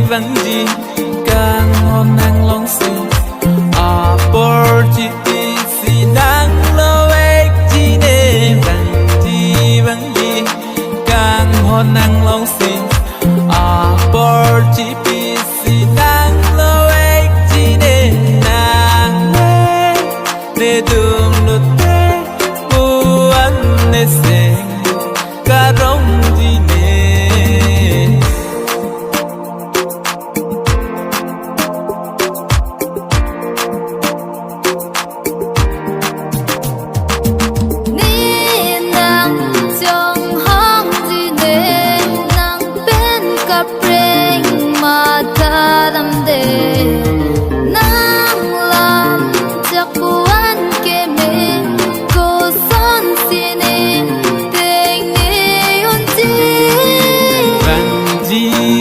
vắng gì càng hôn nàng long xin opportunity đang lâu ấy chỉ để vắng gì càng hôn nàng long xin opportunity đang lâu ấy chỉ để nàng để đường lượt thế buồn để xem cả rong gì nè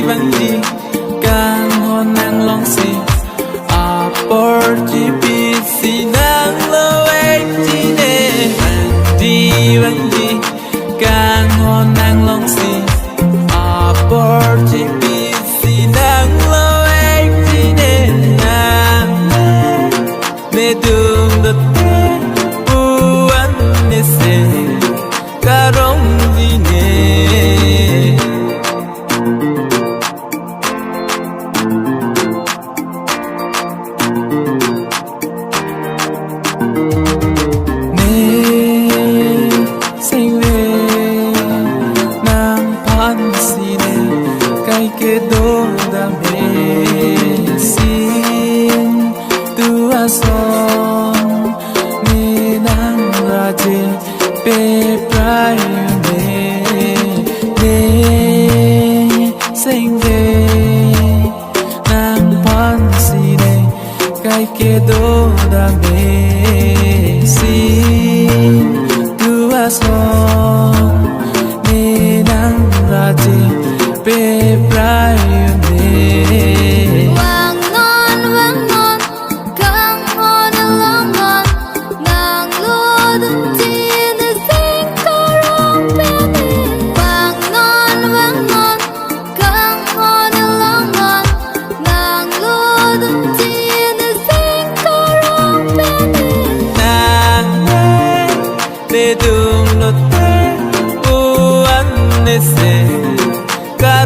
vắng gì càng hôn nàng long xin opportunity đang lâu ấy chỉ để vắng gì càng hôn nàng long xin opportunity đang lâu ấy chỉ để nàng để đường đất thế buồn để xem cả rong gì nè que toda sin tu son ni nang raje pe prai ne sing ve nang pan si ne kai que toda sin tu son ni nang raje pe prai vang non càng ngon long ngon nàng lu đừng chi để sinh có rong bên vang non càng ngon long ngon nàng lu đừng chi để sinh có rong bên nàng để đường lột thế buồn để xem cả